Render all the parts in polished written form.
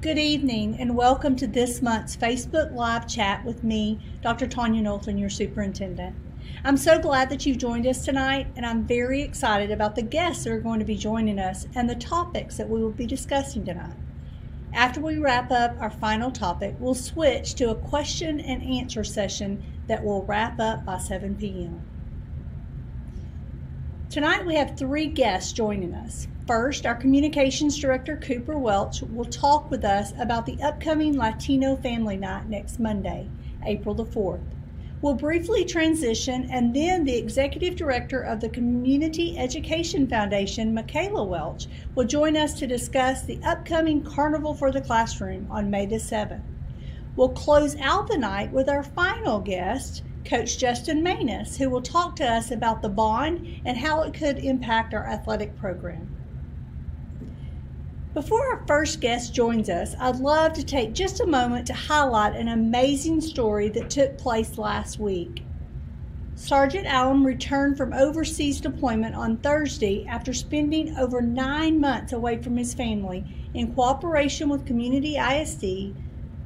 Good evening and welcome to this month's Facebook Live chat with me, Dr. Tonya Knowton, your superintendent. I'm so glad that you've joined us tonight, and I'm very excited about the guests that are going to be joining us and the topics that we will be discussing tonight. After we wrap up our final topic, we'll switch to a question and answer session that will wrap up by 7 p.m. Tonight we have 3 guests joining us. First, our Communications Director, Cooper Welch, will talk with us about the upcoming Latino Family Night next Monday, April the 4th. We'll briefly transition, and then the Executive Director of the Community Education Foundation, Michaela Welch, will join us to discuss the upcoming Carnival for the Classroom on May the 7th. We'll close out the night with our final guest, Coach Justin Manus, who will talk to us about the bond and how it could impact our athletic program. Before our first guest joins us, I'd love to take just a moment to highlight an amazing story that took place last week. Sergeant Allen returned from overseas deployment on Thursday after spending over 9 months away from his family. In cooperation with Community ISD,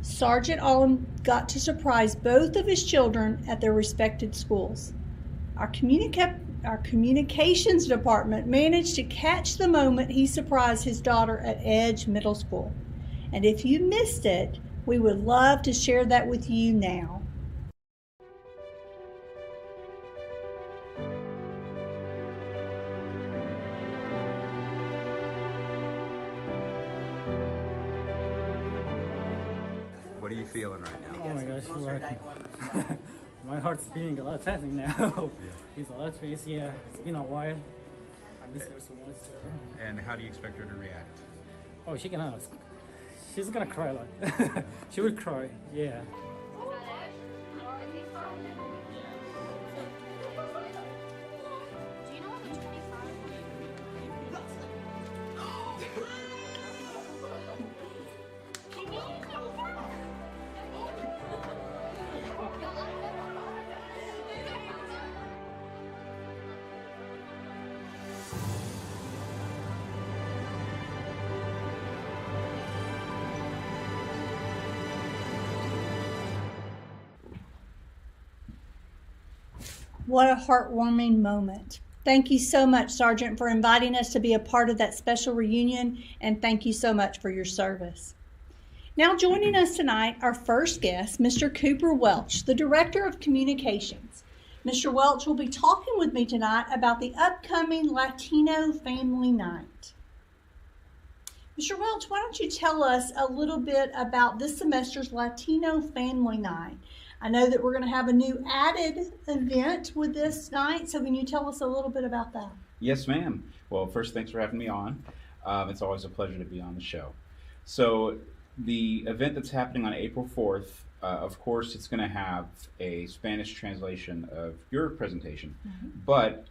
Sergeant Allen got to surprise both of his children at their respected schools. Our communications department managed to catch the moment he surprised his daughter at Edge Middle School. And if you missed it, we would love to share that with you now. What are you feeling right now? Oh my gosh, my heart's beating a lot faster now. It's a lot crazy. Yeah, it's been a while. I miss her so much. And how do you expect her to react? Oh, she's gonna cry a lot. She will cry. Yeah. What a heartwarming moment. Thank you so much, Sergeant, for inviting us to be a part of that special reunion, and thank you so much for your service. Now joining us tonight, our first guest, Mr. Cooper Welch, the Director of Communications. Mr. Welch will be talking with me tonight about the upcoming Latino Family Night. Mr. Welch, why don't you tell us a little bit about this semester's Latino Family Night? I know that we're going to have a new added event with this night, so can you tell us a little bit about that? Yes, ma'am. Well, first, thanks for having me on. It's always a pleasure to be on the show. So the event that's happening on April 4th, of course, it's going to have a Spanish translation of your presentation. But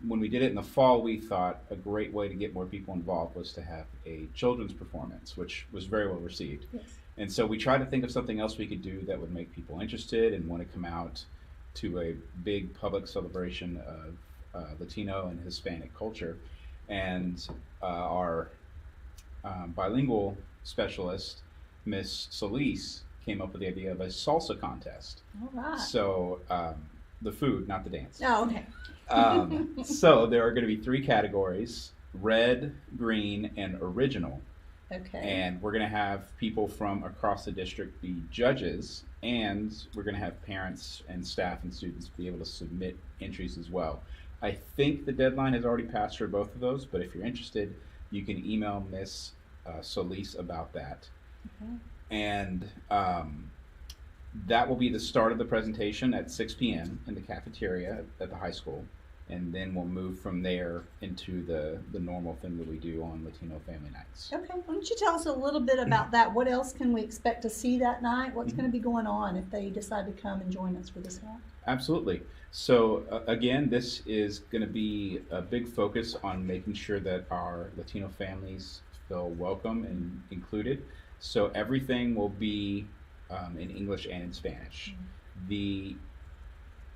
when we did it in the fall, we thought a great way to get more people involved was to have a children's performance, which was very well received. Yes. And so we tried to think of something else we could do that would make people interested and want to come out to a big public celebration of Latino and Hispanic culture. And our bilingual specialist, Miss Solis, came up with the idea of a salsa contest. All right. So the food, not the dance. Oh, okay. So there are going to be 3 categories: red, green, and original. Okay. And we're going to have people from across the district be judges, and we're going to have parents and staff and students be able to submit entries as well. I think the deadline has already passed for both of those, but if you're interested, you can email Miss Solis about that. Okay. And that will be the start of the presentation at 6 p.m. in the cafeteria at the high school. And then we'll move from there into the normal thing that we do on Latino Family Nights. Okay, why don't you tell us a little bit about that? What else can we expect to see that night? What's going to be going on if they decide to come and join us for this night? Absolutely. So again, this is going to be a big focus on making sure that our Latino families feel welcome and included. So everything will be in English and in Spanish. The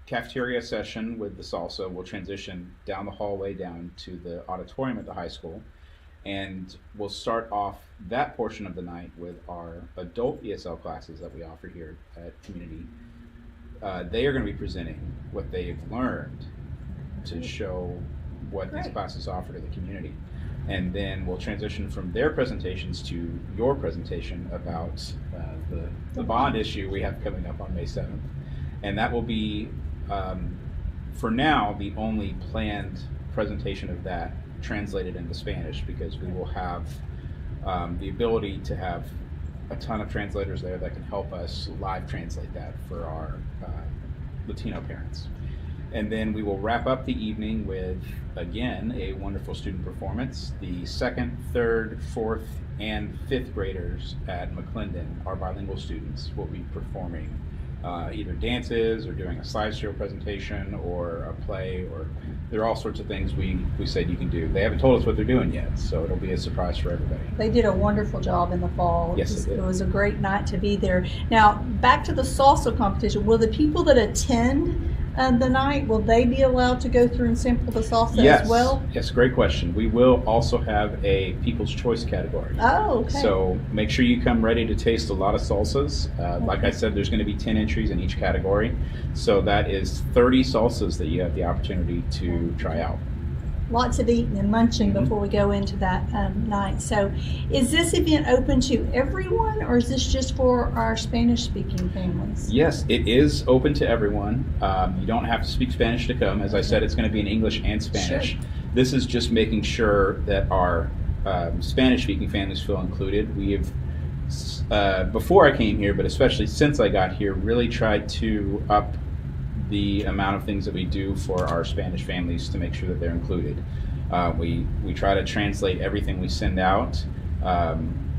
cafeteria session with the salsa will transition down the hallway down to the auditorium at the high school, And we'll start off that portion of the night with our adult ESL classes that we offer here at Community. They are going to be presenting what they've learned to show what these classes offer to the community. And then we'll transition from their presentations to your presentation about the bond issue we have coming up on May 7th. And that will be, for now, the only planned presentation of that translated into Spanish, because we will have the ability to have a ton of translators there that can help us live translate that for our Latino parents. And then we will wrap up the evening with, again, a wonderful student performance. The 2nd, 3rd, 4th, and 5th graders at McClendon, our bilingual students, will be performing either dances or doing a slideshow presentation or a play, or there are all sorts of things we said you can do. They haven't told us what they're doing yet, so it'll be a surprise for everybody. They did a wonderful job in the fall. Yes, it was a great night to be there. Now, back to the salsa competition. Will the people that attend the night, will they be allowed to go through and sample the salsa as well? Yes, great question. We will also have a People's Choice category. Oh, okay. So make sure you come ready to taste a lot of salsas. Like I said, there's going to be 10 entries in each category. So that is 30 salsas that you have the opportunity to try out. Lots of eating and munching before we go into that night. So is this event open to everyone, or is this just for our Spanish-speaking families? Yes, it is open to everyone. You don't have to speak Spanish to come. As I said, it's going to be in English and Spanish. Sure. This is just making sure that our Spanish-speaking families feel included. We have, before I came here, but especially since I got here, really tried to up the amount of things that we do for our Spanish families to make sure that they're included. We try to translate everything we send out.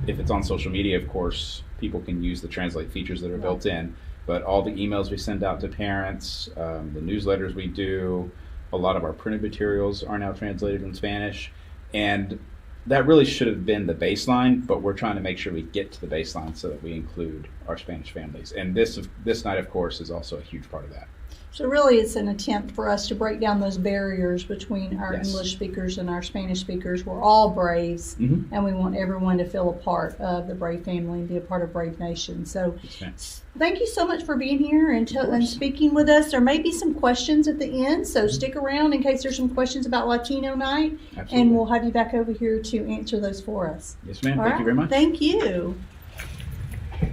If it's on social media, of course, people can use the translate features that are built in, but all the emails we send out to parents, the newsletters we do, a lot of our printed materials are now translated in Spanish, and that really should have been the baseline, but we're trying to make sure we get to the baseline so that we include our Spanish families. And this night, of course, is also a huge part of that. So really it's an attempt for us to break down those barriers between our Yes. English speakers and our Spanish speakers. We're all Braves, and we want everyone to feel a part of the Brave family and be a part of Brave Nation. So thank you so much for being here and speaking with us. There may be some questions at the end, so stick around in case there's some questions about Latino Night. Absolutely. And we'll have you back over here to answer those for us. Yes, ma'am. All Thank you very much. Thank you.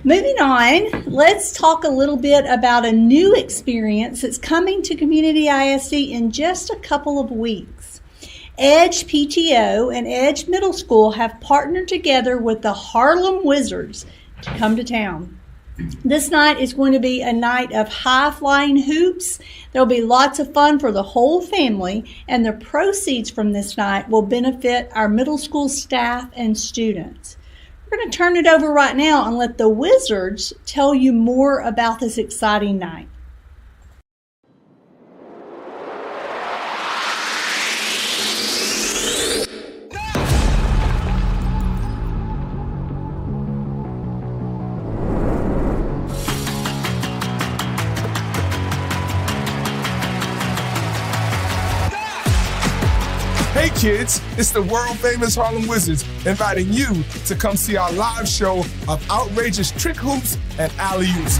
Moving on, let's talk a little bit about a new experience that's coming to Community ISD in just a couple of weeks. Edge PTO and Edge Middle School have partnered together with the Harlem Wizards to come to town. This night is going to be a night of high-flying hoops. There'll be lots of fun for the whole family, and the proceeds from this night will benefit our middle school staff and students. We're going to turn it over right now and let the Wizards tell you more about this exciting night. Hey kids, it's the world famous Harlem Wizards inviting you to come see our live show of outrageous trick hoops and alley-oops.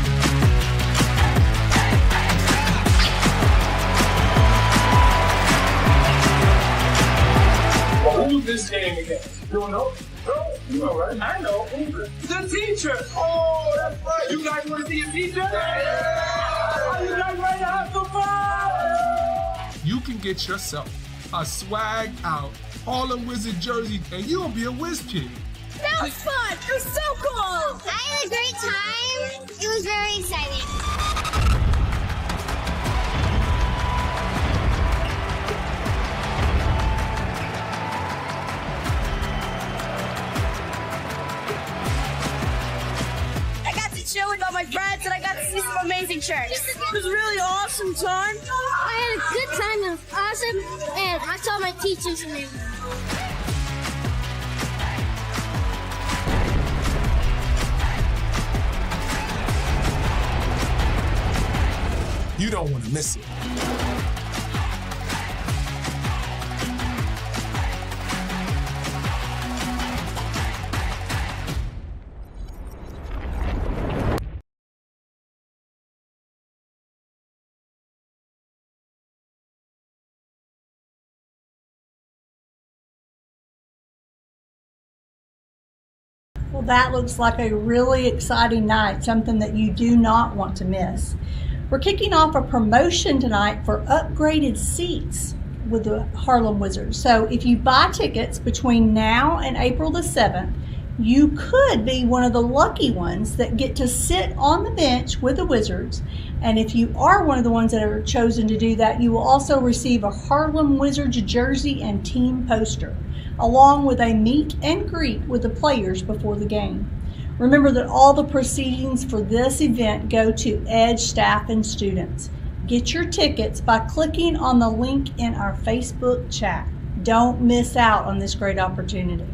Well, who's this game against? You don't know? No, you know, right? I know. The teacher. Oh, that's right. You guys want to see a teacher? Yeah! Are you guys ready to have some fun? You can get yourself a swag out Harlem Wizard jersey and you'll be a whiz kid. That was fun! It was so cool! I had a great time. It was very exciting. I got to chill with all my friends and I got to see some amazing tricks. It was really awesome, son. I had a good time. It was awesome, and I saw my teachers and everything. You don't want to miss it. Well, that looks like a really exciting night, something that you do not want to miss. We're kicking off a promotion tonight for upgraded seats with the Harlem Wizards. So if you buy tickets between now and April the 7th, you could be one of the lucky ones that get to sit on the bench with the Wizards. And if you are one of the ones that are chosen to do that, you will also receive a Harlem Wizards jersey and team poster, along with a meet and greet with the players before the game. Remember that all the proceedings for this event go to Edge staff and students. Get your tickets by clicking on the link in our Facebook chat. Don't miss out on this great opportunity.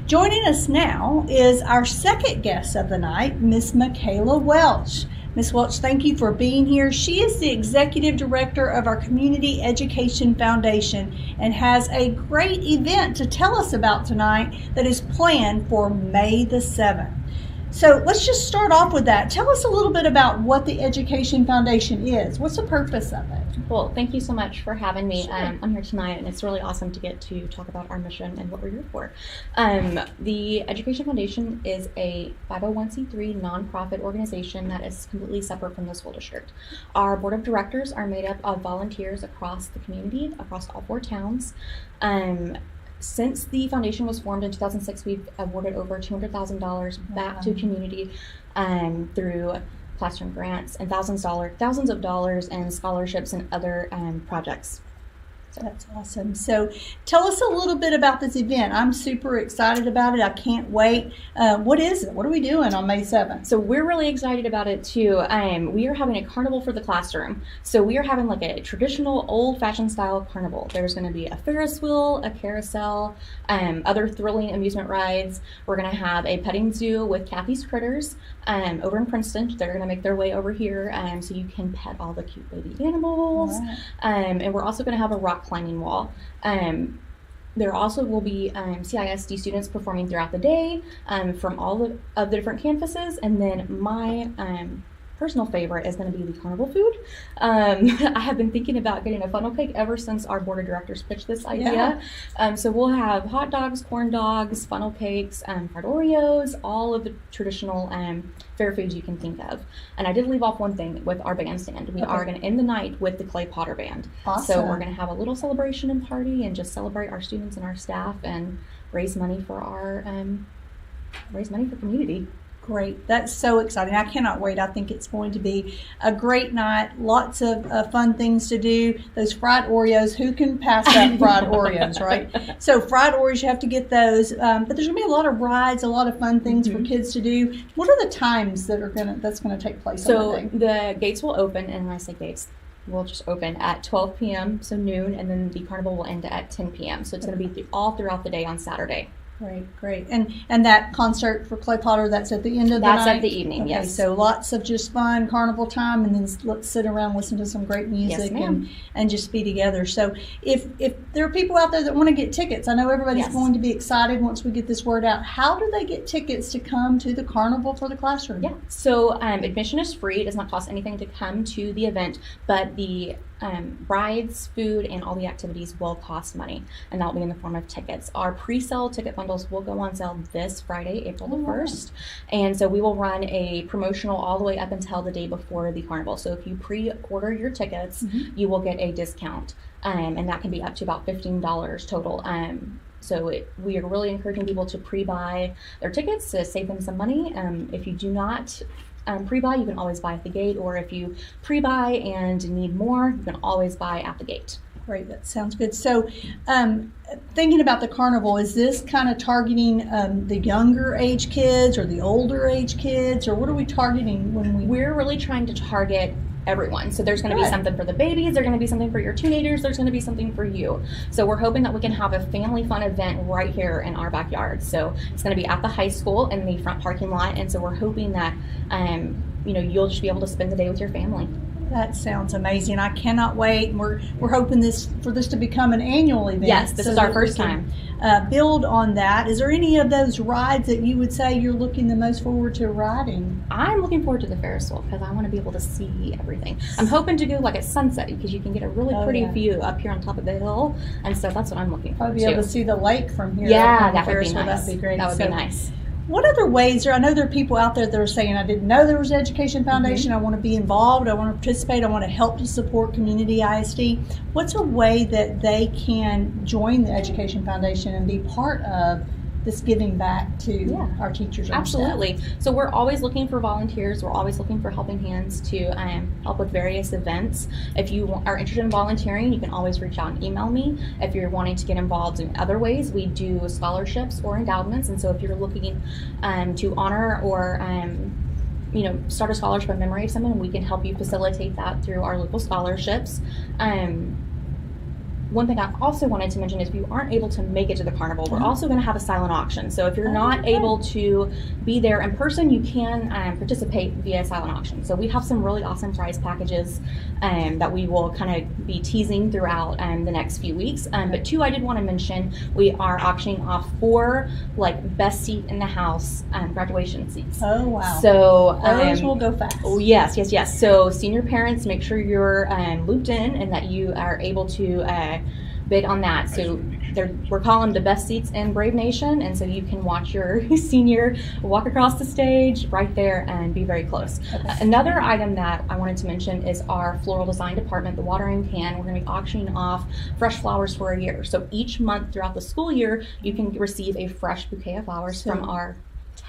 Joining us now is our second guest of the night, Miss Michaela Welch. Ms. Welch, thank you for being here. She is the Executive Director of our Community Education Foundation and has a great event to tell us about tonight that is planned for May the 7th. So let's just start off with that. Tell us a little bit about what the Education Foundation is. What's the purpose of it? Well, thank you so much for having me. Sure. I'm here tonight, and it's really awesome to get to talk about our mission and what we're here for. The Education Foundation is a 501c3 nonprofit organization that is completely separate from the school district. Our board of directors are made up of volunteers across the community, across all 4 towns. Since the foundation was formed in 2006, we've awarded over $200,000 back to community through classroom grants and thousands of dollars in scholarships and other projects. That's awesome. So tell us a little bit about this event. I'm super excited about it. I can't wait. What is it? What are we doing on May 7th? So we're really excited about it too. We are having a carnival for the classroom. So we are having like a traditional old-fashioned style carnival. There's going to be a Ferris wheel, a carousel, other thrilling amusement rides. We're going to have a petting zoo with Kathy's Critters over in Princeton. They're going to make their way over here so you can pet all the cute baby animals. Right. And we're also going to have a rock climbing wall. There also will be CISD students performing throughout the day from all of the different campuses, and then my personal favorite is going to be the carnival food. I have been thinking about getting a funnel cake ever since our board of directors pitched this idea. Yeah. So we'll have hot dogs, corn dogs, funnel cakes, fried Oreos, all of the traditional fair foods you can think of. And I did leave off one thing with our bandstand. We are going to end the night with the Clay Potter Band. Awesome. So we're going to have a little celebration and party and just celebrate our students and our staff and raise money for our community. Great. That's so exciting. I cannot wait. I think it's going to be a great night. Lots of fun things to do. Those fried Oreos, who can pass up fried Oreos, right? So fried Oreos, you have to get those. But there's going to be a lot of rides, a lot of fun things for kids to do. What are the times that's going to take place on the day? The gates will open, and when I say gates, we'll just open at 12 p.m., so noon, and then the carnival will end at 10 p.m. So it's going to be all throughout the day on Saturday. Great. And that concert for Clay Potter, that's at the end of the night? That's at the evening, okay, yes. So lots of just fun carnival time, and then let's sit around, listen to some great music, and just be together. So if there are people out there that want to get tickets, I know everybody's going to be excited once we get this word out. How do they get tickets to come to the carnival for the classroom? Yeah, so admission is free. It does not cost anything to come to the event, but the rides, food, and all the activities will cost money, and that will be in the form of tickets. Our pre-sale ticket bundles will go on sale this Friday, April the 1st, and so we will run a promotional all the way up until the day before the carnival. So if you pre-order your tickets, you will get a discount, and that can be up to about $15 total. So we are really encouraging people to pre-buy their tickets to save them some money. If you do not pre-buy, you can always buy at the gate, or if you pre-buy and need more, you can always buy at the gate. Great, that sounds good. So thinking about the carnival, is this kind of targeting the younger age kids or the older age kids, or what are we targeting when we're really trying to target everyone. So there's going to be something for the babies, there's going to be something for your teenagers, there's going to be something for you. So we're hoping that we can have a family fun event right here in our backyard. So it's going to be at the high school in the front parking lot, and so we're hoping that you'll just be able to spend the day with your family. That sounds amazing. I cannot wait. We're hoping for this to become an annual event. Yes, this is our first time. Build on that. Is there any of those rides that you would say you're looking the most forward to riding? I'm looking forward to the Ferris wheel because I want to be able to see everything. I'm hoping to go like at sunset because you can get a really pretty view up here on top of the hill, and so that's what I'm looking forward to. I'll be able to see the lake from here. Yeah, that would be nice. That'd be great. That would be nice. What other ways I know there are people out there that are saying, I didn't know there was an Education Foundation, I want to be involved, I want to participate, I want to help to support community ISD. What's a way that they can join the Education Foundation and be part of this giving back to our teachers and Absolutely. staff? So we're always looking for volunteers. We're always looking for helping hands to help with various events. If you are interested in volunteering, you can always reach out and email me. If you're wanting to get involved in other ways, we do scholarships or endowments. And so if you're looking to honor or start a scholarship in memory of someone, we can help you facilitate that through our local scholarships. One thing I also wanted to mention is if you aren't able to make it to the carnival, we're also going to have a silent auction. So if you're not able to be there in person, you can participate via silent auction. So we have some really awesome prize packages that we will kind of be teasing throughout the next few weeks. But two, I did want to mention, we are auctioning off 4 best seat in the house graduation seats. Oh, wow. So those will go fast. Oh, yes. So senior parents, make sure you're looped in and that you are able to bid on that. So we're calling the best seats in Brave Nation, and so you can watch your senior walk across the stage right there and be very close. Okay. Another item that I wanted to mention is our floral design department, the watering can. We're going to be auctioning off fresh flowers for a year. So each month throughout the school year, you can receive a fresh bouquet of flowers from our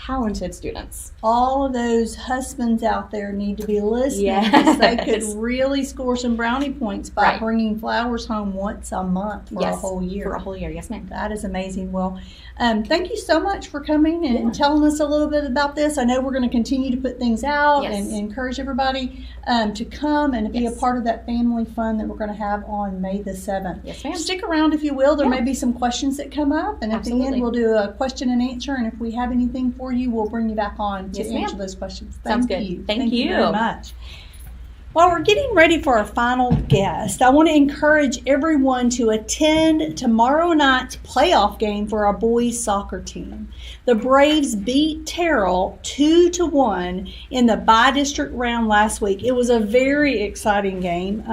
talented students. All of those husbands out there need to be listening. Yes. They could really score some brownie points by Right. bringing flowers home once a month for a whole year. For a whole year, yes ma'am. That is amazing. Well, thank you so much for coming and telling us a little bit about this. I know we're going to continue to put things out Yes. and encourage everybody to come and to be a Yes. part of that family fun that we're going to have on May the 7th. Yes ma'am. Stick around if you will. There Yeah. may be some questions that come up, and at the Absolutely. end we'll do a question and answer, and if we have anything for you, we'll bring you back on to Yes, ma'am. answer those questions. Sounds Thank good. you. Thank you you. very much. While we're getting ready for our final guest, I want to encourage everyone to attend tomorrow night's playoff game for our boys soccer team. The Braves beat Terrell 2-1 in the bi-district round last week. It was a very exciting game.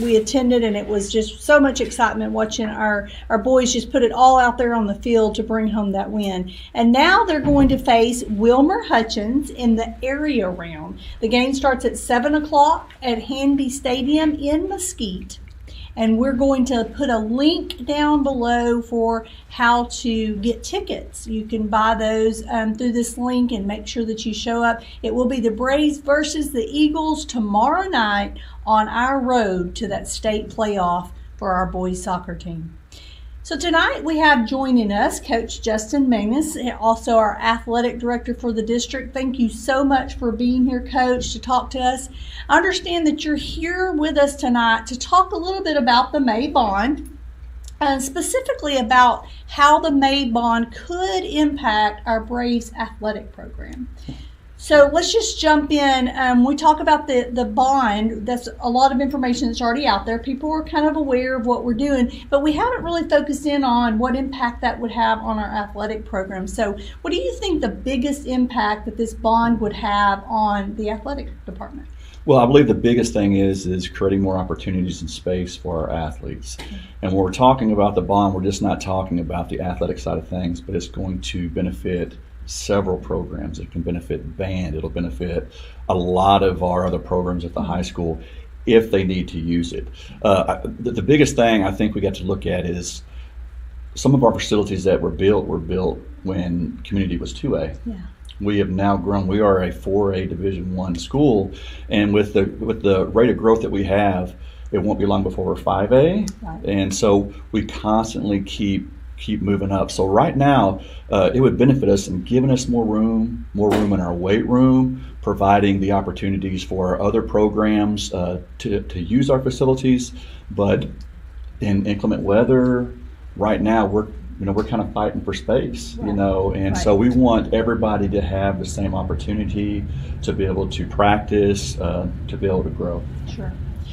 We attended, and it was just so much excitement watching our boys just put it all out there on the field to bring home that win. And now they're going to face Wilmer Hutchins in the area round. The game starts at 7 o'clock at Hanby Stadium in Mesquite. And we're going to put a link down below for how to get tickets. You can buy those through this link and make sure that you show up. It will be the Braves versus the Eagles tomorrow night on our road to that state playoff for our boys soccer team. So tonight we have joining us Coach Justin Manus, also our athletic director for the district. Thank you so much for being here, Coach, to talk to us. I understand that you're here with us tonight to talk a little bit about the May Bond, and specifically about how the May Bond could impact our Braves athletic program. So let's just jump in. We talk about the bond. That's a lot of information that's already out there. People are kind of aware of what we're doing, but we haven't really focused in on what impact that would have on our athletic program. So what do you think the biggest impact that this bond would have on the athletic department? Well, I believe the biggest thing is creating more opportunities and space for our athletes. And when we're talking about the bond, we're just not talking about the athletic side of things, but it's going to benefit several programs. It can benefit band. It'll benefit a lot of our other programs at the high school if they need to use it. The biggest thing I think we got to look at is some of our facilities that were built when community was 2A. Yeah. We have now grown. We are a 4A Division I school, and with the rate of growth that we have, it won't be long before we're 5A. Right. And so we constantly keep moving up. So right now, it would benefit us in giving us more room in our weight room, providing the opportunities for our other programs to use our facilities. But in inclement weather, right now we're kind of fighting for space, Right. and Right. so we want everybody to have the same opportunity to be able to practice, to be able to grow. Sure.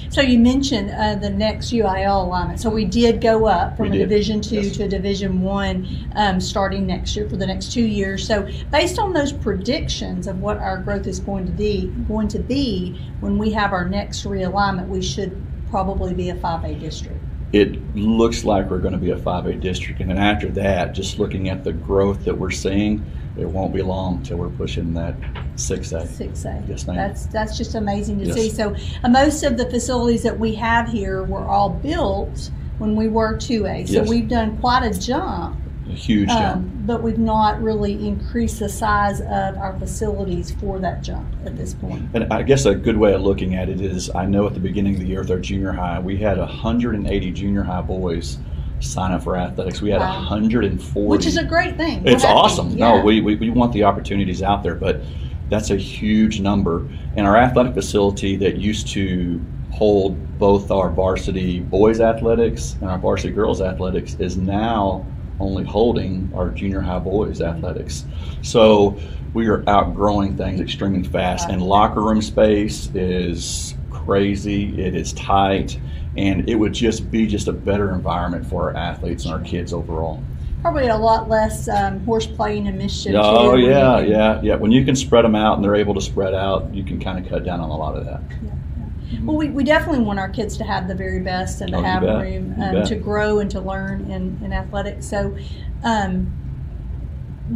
So you mentioned the next UIL alignment. So we did go up from We a did. Division II Yes. to a Division I starting next year for the next 2 years. So based on those predictions of what our growth is going to be when we have our next realignment, we should probably be a 5A district. it looks like we're going to be a 5A district. And then after that, just looking at the growth that we're seeing, it won't be long till we're pushing that 6A. 6A. Yes, ma'am. That's just amazing to Yes. see. So most of the facilities that we have here were all built when we were 2A. So Yes. we've done quite a jump. A huge jump. But we've not really increased the size of our facilities for that jump at this point. And I guess a good way of looking at it is, I know at the beginning of the year with our junior high, we had 180 junior high boys sign up for athletics. We had Wow. 140. Which is a great thing. It's We're happy. awesome. Yeah. No, we want the opportunities out there, but that's a huge number. And our athletic facility that used to hold both our varsity boys athletics and our varsity girls athletics is now only holding our junior high boys athletics. So we are outgrowing things extremely fast. And locker room space is crazy. It is tight. And it would just be a better environment for our athletes and our kids overall. Probably a lot less horse playing and mischief. Oh, too, yeah, when you can- yeah. When you can spread them out and they're able to spread out, you can kind of cut down on a lot of that. Well, we definitely want our kids to have the very best and to Oh, you have bet. room You bet. to grow and to learn in athletics. So,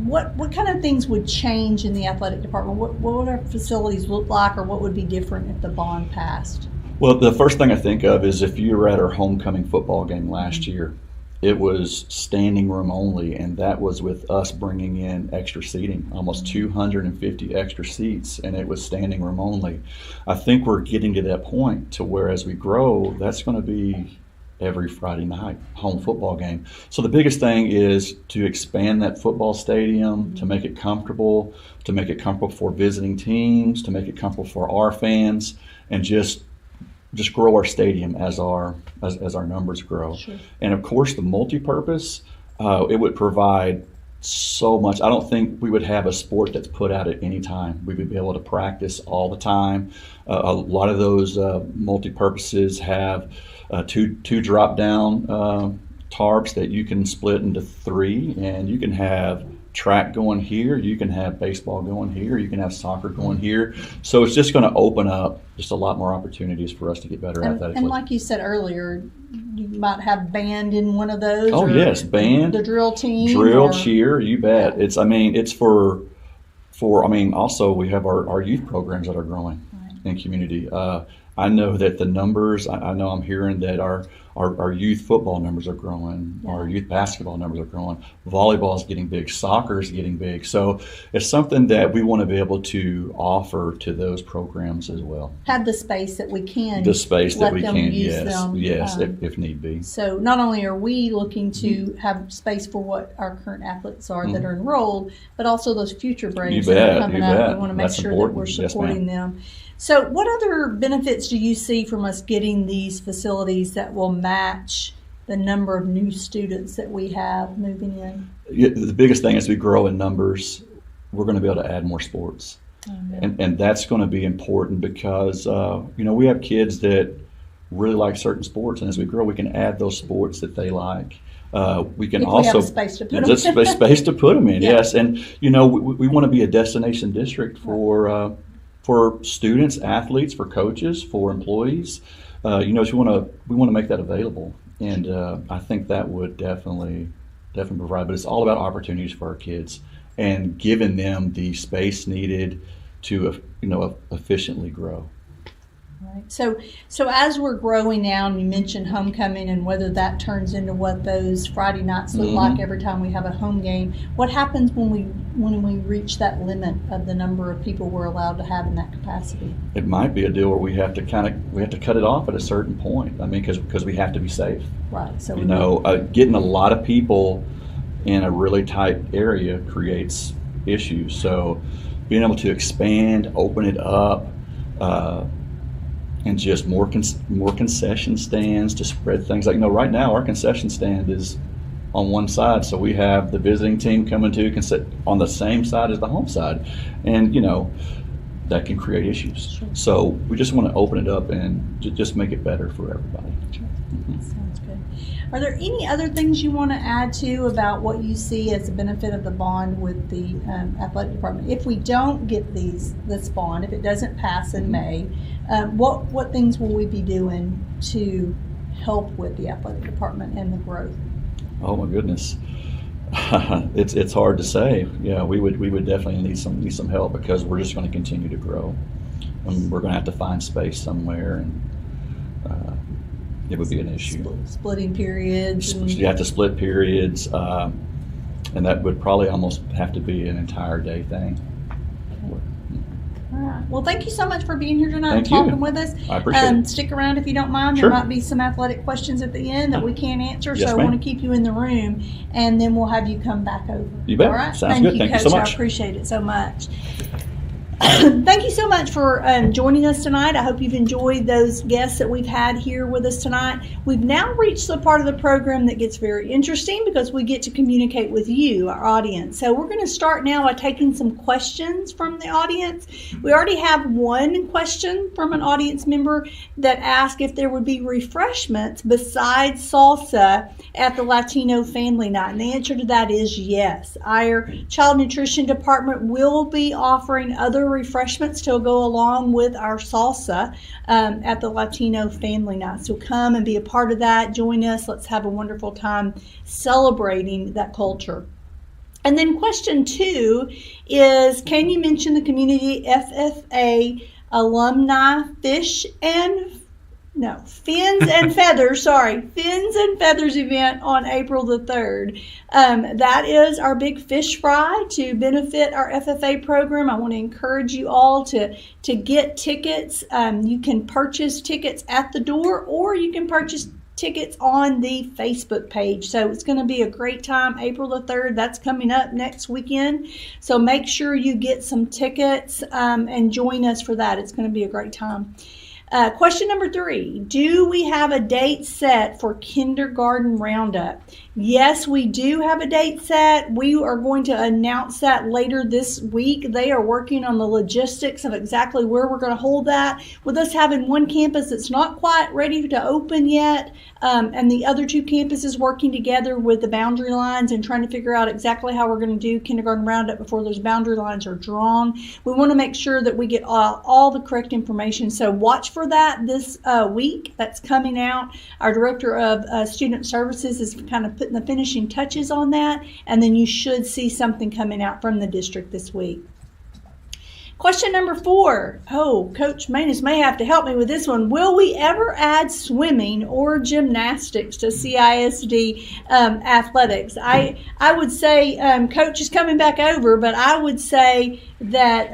what kind of things would change in the athletic department? What would our facilities look like, or what would be different if the bond passed? Well, the first thing I think of is if you were at our homecoming football game last year, it was standing room only, and that was with us bringing in extra seating, almost 250 extra seats, and it was standing room only. I think we're getting to that point to where as we grow, that's going to be every Friday night home football game. So the biggest thing is to expand that football stadium, to make it comfortable for visiting teams, to make it comfortable for our fans, and just grow our stadium as our numbers grow. Sure. And of course, the multi-purpose, it would provide so much. I don't think we would have a sport that's put out at any time. We would be able to practice all the time. A lot of those multi-purposes have two drop-down tarps that you can split into 3, and you can have track going here, you can have baseball going here, you can have soccer going here. So it's just going to open up just a lot more opportunities for us to get better athletically. And like you said earlier, you might have band in one of those. Oh, or yes, band, the drill team, drill, or, cheer, you bet. It's for also we have our youth programs that are growing in community. I know that the numbers, I know I'm hearing that our youth football numbers are growing, our youth basketball numbers are growing, volleyball is getting big, soccer is getting big. So it's something that we want to be able to offer to those programs as well. have the space that we can. The space that let we them can, use yes, them. if need be. So not only are we looking to have space for what our current athletes are that are enrolled, but also those future Braves You that are bet, coming you up. bet. We want to make That's sure important. that we're Yes, ma'am. supporting them. So what other benefits do you see from us getting these facilities that will match the number of new students that we have moving in? Yeah, the biggest thing as we grow in numbers, we're going to be able to add more sports. And that's going to be important because, we have kids that really like certain sports, and as we grow, we can add those sports that they like. We can If we also have a space to put them there's in. space to put them in. Yeah. Yes, and we want to be a destination district for students, athletes, for coaches, for employees. So we want to make that available, and I think that would definitely provide. But it's all about opportunities for our kids and giving them the space needed to efficiently grow. Right. So as we're growing now, and you mentioned homecoming and whether that turns into what those Friday nights look like every time we have a home game, what happens when we reach that limit of the number of people we're allowed to have in that capacity? It might be a deal where we have to cut it off at a certain point. I mean, because we have to be safe. Right. So Getting a lot of people in a really tight area creates issues. So being able to expand, open it up, and just more concession stands to spread things. Like, right now our concession stand is on one side, so we have the visiting team coming to sit on the same side as the home side, and that can create issues. Sure. So we just want to open it up and just make it better for everybody. Sounds good. Are there any other things you want to add to about what you see as a benefit of the bond with the athletic department? If we don't get this bond, if it doesn't pass in May, what things will we be doing to help with the athletic department and the growth? Oh my goodness, it's hard to say. Yeah, we would definitely need some help, because we're just going to continue to grow, and we're going to have to find space somewhere, and it would be an issue. Splitting periods. You have to split periods, and that would probably almost have to be an entire day thing. All right. Well, thank you so much for being here tonight Thank and talking you. with us. I appreciate it. Stick around if you don't mind. Sure. There might be some athletic questions at the end that we can't answer, Yes, so I ma'am. want to keep you in the room, and then we'll have you come back over. You bet. All right? Sounds good. Thank you so Coach. much. I appreciate it so much. Thank you so much for joining us tonight. I hope you've enjoyed those guests that we've had here with us tonight. We've now reached the part of the program that gets very interesting, because we get to communicate with you, our audience. So we're going to start now by taking some questions from the audience. We already have one question from an audience member that asked if there would be refreshments besides salsa at the Latino family night. And the answer to that is yes. Our child nutrition department will be offering other refreshments to go along with our salsa at the Latino family night. So come and be a part of that. Join us. Let's have a wonderful time celebrating that culture. And then question 2 is, can you mention the community FFA alumni Fins and Feathers event on April the 3rd. That is our big fish fry to benefit our FFA program. I want to encourage you all to get tickets. You can purchase tickets at the door, or you can purchase tickets on the Facebook page. So it's going to be a great time. April the 3rd, that's coming up next weekend. So make sure you get some tickets and join us for that. It's going to be a great time. Question number 3, do we have a date set for kindergarten roundup? Yes, we do have a date set. We are going to announce that later this week. They are working on the logistics of exactly where we're going to hold that. With us having one campus that's not quite ready to open yet, and the other 2 campuses working together with the boundary lines and trying to figure out exactly how we're going to do kindergarten roundup before those boundary lines are drawn. We want to make sure that we get all the correct information. So watch for that this week. That's coming out. Our director of student services is kind of putting the finishing touches on that, and then you should see something coming out from the district this week. Question number 4. Oh, Coach Manus may have to help me with this one. Will we ever add swimming or gymnastics to CISD athletics? I would say Coach is coming back over, but I would say that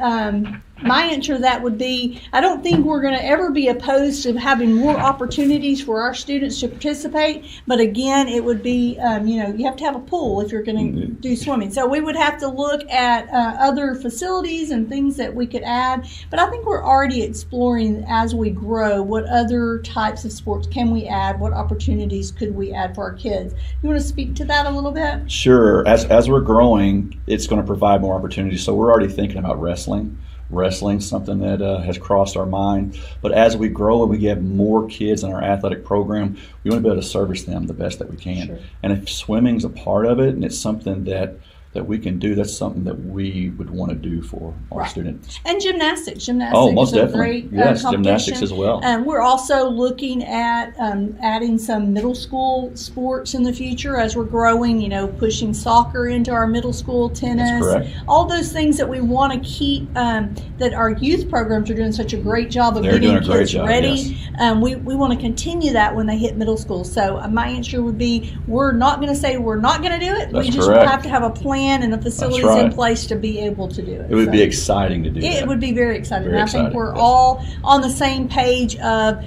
my answer to that would be, I don't think we're going to ever be opposed to having more opportunities for our students to participate. But again, it would be, you have to have a pool if you're going to do swimming. So we would have to look at other facilities and things that we could add. But I think we're already exploring as we grow what other types of sports can we add, what opportunities could we add for our kids. You want to speak to that a little bit? Sure. As we're growing, it's going to provide more opportunities. So we're already thinking about wrestling. Wrestling's something that has crossed our mind. But as we grow and we get more kids in our athletic program, we want to be able to service them the best that we can. Sure. And if swimming's a part of it and it's something that we can do, that's something that we would want to do for our students. And gymnastics. Oh, most is a definitely. great Yes, competition. gymnastics as well. We're also looking at adding some middle school sports in the future as we're growing, pushing soccer into our middle school, tennis. That's correct. All those things that we want to keep, that our youth programs are doing such a great job of getting kids ready. Yes. We want to continue that when they hit middle school. So my answer would be, we're not going to say we're not going to do it. That's we just correct. have to have a plan and the facilities in place to be able to do it. It would be exciting to do that. It would be very exciting. Very I think exciting, we're yes. all on the same page of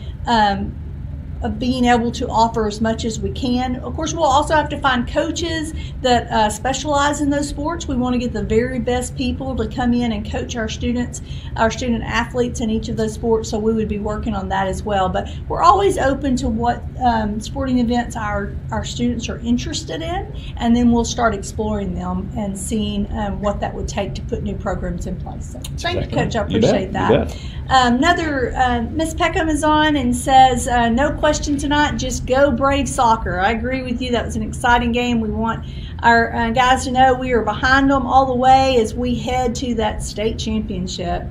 being able to offer as much as we can. Of course, we'll also have to find coaches that specialize in those sports. We want to get the very best people to come in and coach our student athletes in each of those sports, so we would be working on that as well. But we're always open to what sporting events our students are interested in, and then we'll start exploring them and seeing what that would take to put new programs in place. So thank you, Coach. I appreciate that. Another, Miss Peckham is on and says, no question tonight, just go Brave Soccer. I agree with you. That was an exciting game. We want our guys to know we are behind them all the way as we head to that state championship.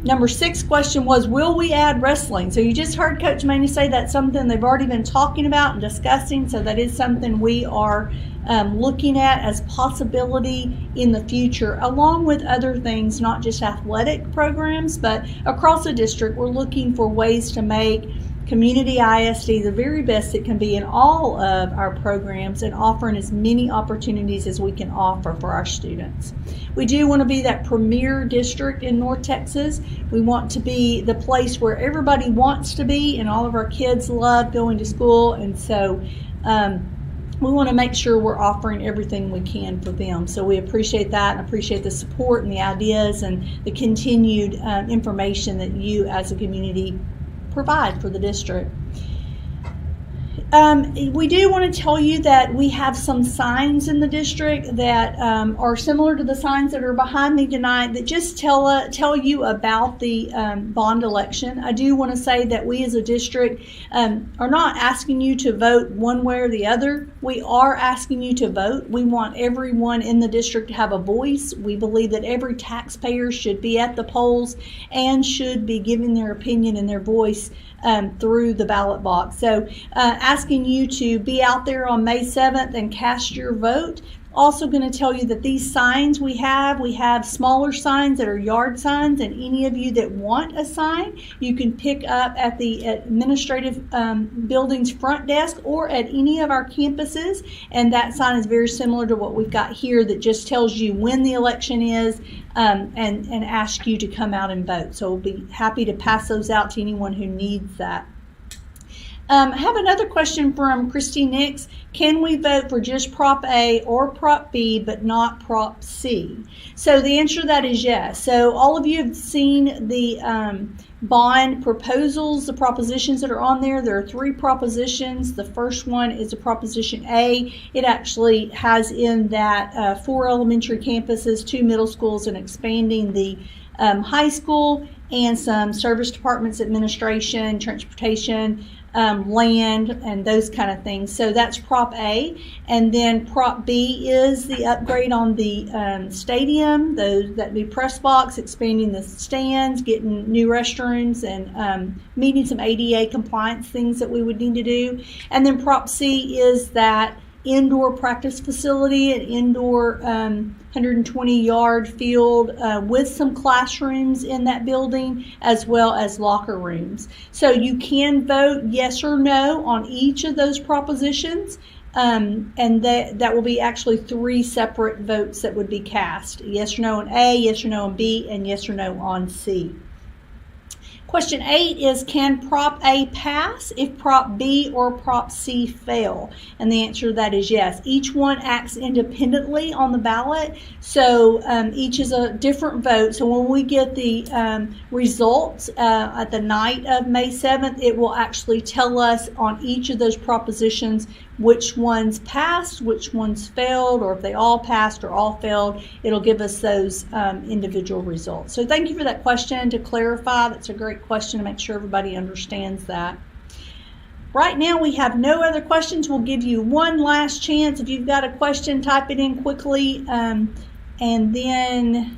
Number 6 question was, will we add wrestling? So you just heard Coach Maney say that's something they've already been talking about and discussing. So that is something we are looking at as possibility in the future, along with other things, not just athletic programs, but across the district. We're looking for ways to make Community ISD the very best it can be in all of our programs and offering as many opportunities as we can offer for our students. We do want to be that premier district in North Texas. We want to be the place where everybody wants to be and all of our kids love going to school, and so we want to make sure we're offering everything we can for them. So we appreciate that and appreciate the support and the ideas and the continued information that you as a community provide for the district. We do want to tell you that we have some signs in the district that are similar to the signs that are behind me tonight that just tell you about the bond election. I do want to say that we as a district are not asking you to vote one way or the other. We are asking you to vote. We want everyone in the district to have a voice. We believe that every taxpayer should be at the polls and should be giving their opinion and their voice through the ballot box. So asking you to be out there on May 7th and cast your vote. Also going to tell you that these signs we have smaller signs that are yard signs, and any of you that want a sign, you can pick up at the administrative building's front desk or at any of our campuses, and that sign is very similar to what we've got here that just tells you when the election is and ask you to come out and vote. So we'll be happy to pass those out to anyone who needs that. I have another question from Christine Nix. Can we vote for just Prop A or Prop B but not Prop C? So the answer to that is yes. So all of you have seen the bond proposals, the propositions that are on there. There are 3 propositions. The first one is a Proposition A. It actually has in that 4 elementary campuses, 2 middle schools, and expanding the high school and some service departments, administration, transportation, land, and those kind of things. So that's Prop A. And then Prop B is the upgrade on the stadium, that'd be press box, expanding the stands, getting new restrooms, and meeting some ADA compliance things that we would need to do. And then Prop C is that indoor practice facility, an indoor 120-yard field with some classrooms in that building, as well as locker rooms. So you can vote yes or no on each of those propositions, and that will be actually 3 separate votes that would be cast. Yes or no on A, yes or no on B, and yes or no on C. Question 8 is, can Prop A pass if Prop B or Prop C fail? And the answer to that is yes. Each one acts independently on the ballot, so each is a different vote. So when we get the results at the night of May 7th, it will actually tell us on each of those propositions which ones passed, which ones failed, or if they all passed or all failed, it'll give us those individual results. So thank you for that question. To clarify, that's a great question to make sure everybody understands that. Right now we have no other questions. We'll give you one last chance. If you've got a question, type it in quickly, and then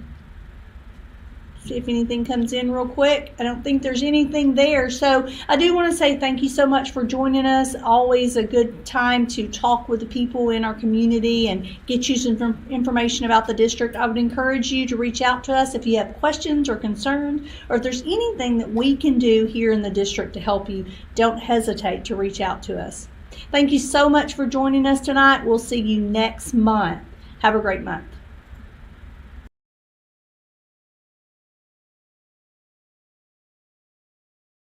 see if anything comes in real quick. I don't think there's anything there. So I do want to say thank you so much for joining us. Always a good time to talk with the people in our community and get you some information about the district. I would encourage you to reach out to us if you have questions or concerns, or if there's anything that we can do here in the district to help you. Don't hesitate to reach out to us. Thank you so much for joining us tonight. We'll see you next month. Have a great month.